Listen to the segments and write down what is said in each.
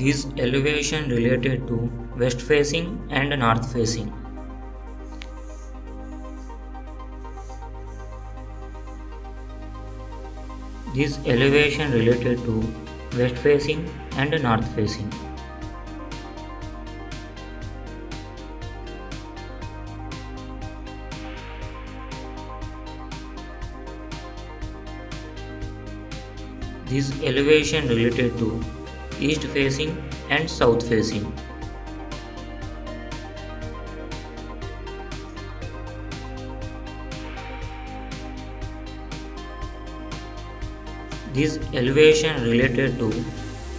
This elevation related to west facing and north facing. This elevation related to west facing and north facing. This elevation related to east facing and south facing. This elevation related to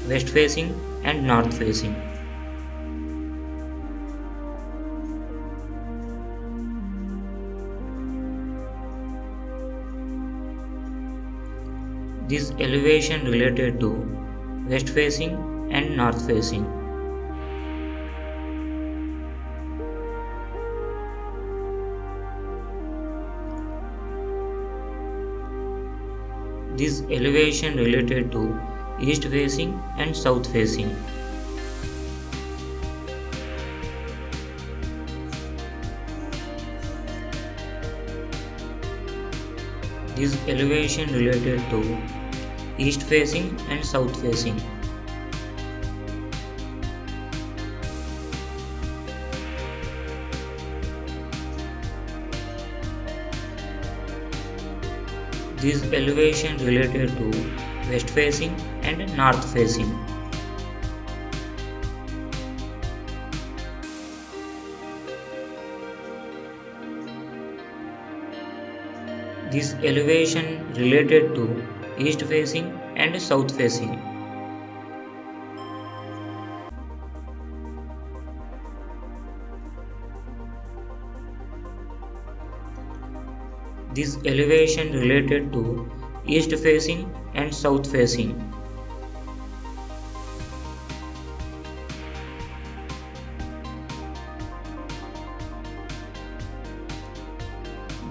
west facing and north facing. This elevation related to west facing and north facing. This elevation related to east facing and south facing. This elevation related to east facing and south facing. This elevation related to west facing and north facing. This elevation related to east facing and south facing. This elevation related to east facing and south facing.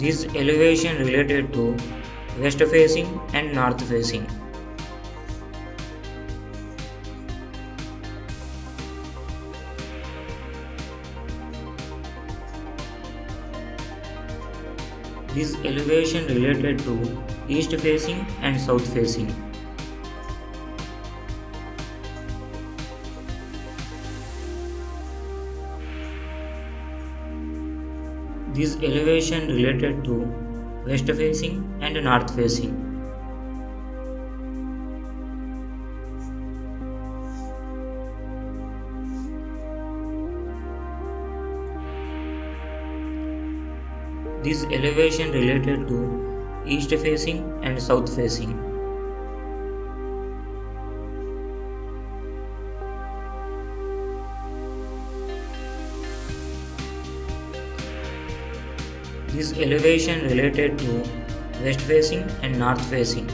This elevation related to west facing and north facing. This elevation related to east facing and south facing. This elevation related to west facing and north facing. This elevation related to east facing and south facing. This elevation related to west facing and north facing.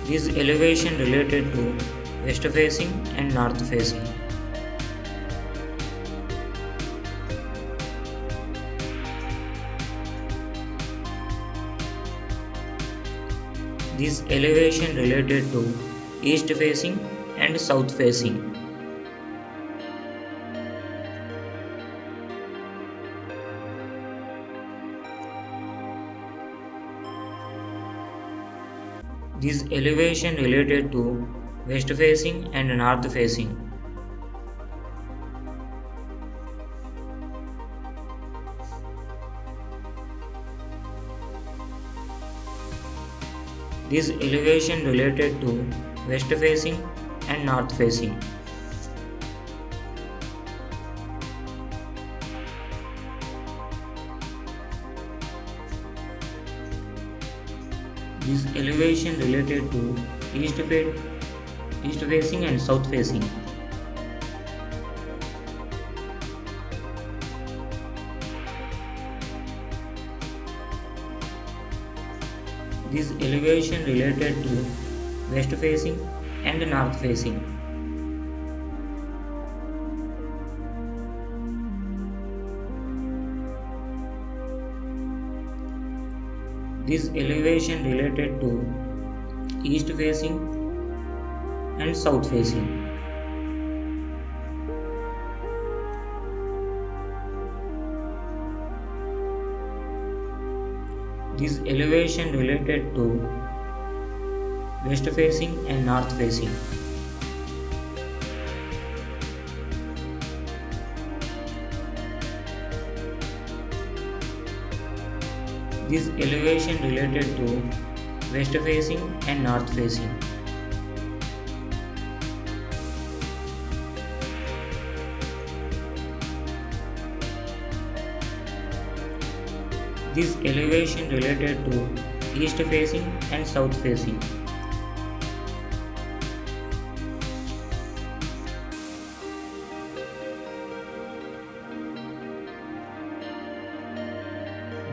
This elevation related to west facing and north facing. This elevation related to east facing and south facing. This elevation related to west facing and north facing. This elevation related to west facing and north facing. This elevation related to east facing and south facing. This elevation related to west facing and north facing. This elevation related to east facing and south facing. This elevation related to west facing and north facing. This elevation related to west facing and north facing. This elevation related to east facing and south facing.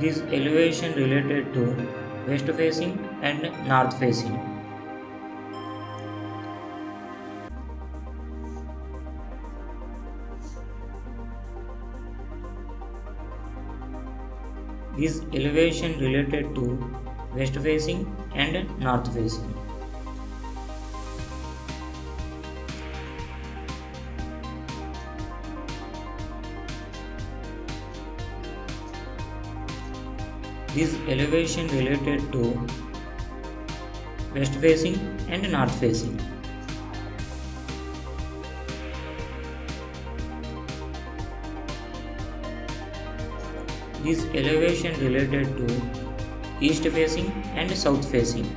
This elevation related to west facing and north facing. This elevation related to west facing and north facing. This elevation related to west facing and north facing. This elevation related to east facing and south facing.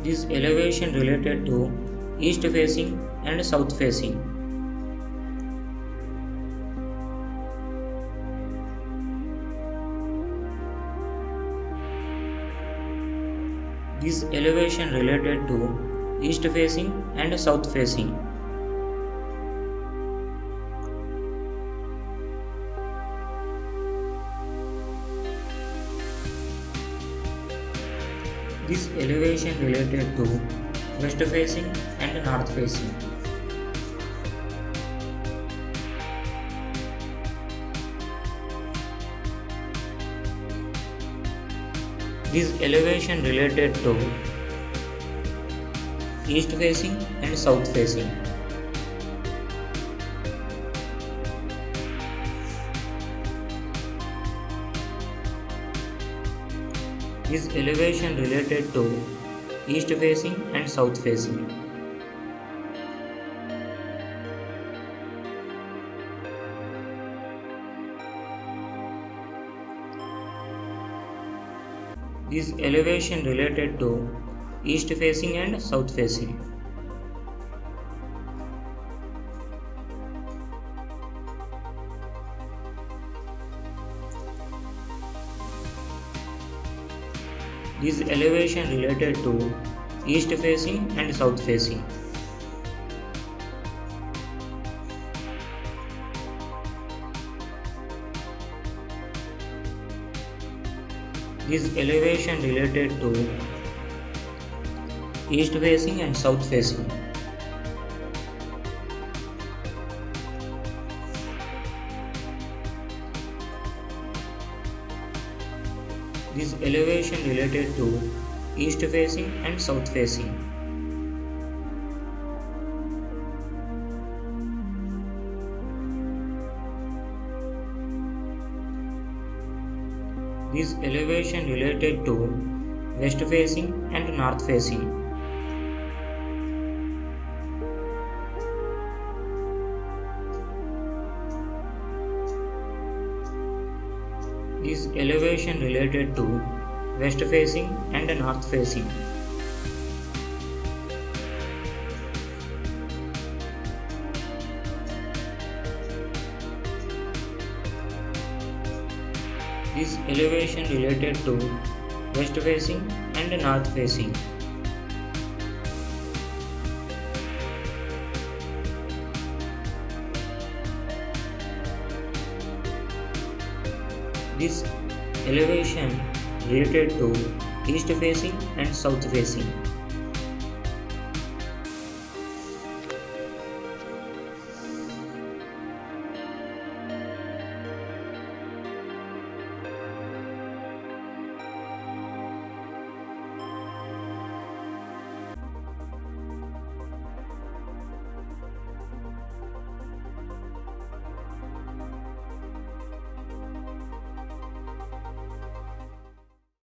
This elevation related to east facing and south facing. This elevation related to east facing and south facing. This elevation related to west facing and north facing. This elevation related to east facing and south facing. This elevation related to east facing and south facing. This elevation related to east facing and south facing. This elevation related to east facing and south facing. This elevation related to east facing and south facing. This elevation related to east facing and south facing. This elevation related to west facing and north facing. This elevation related to west facing and north facing. This elevation related to west facing and north facing. This elevation related to east facing and south facing.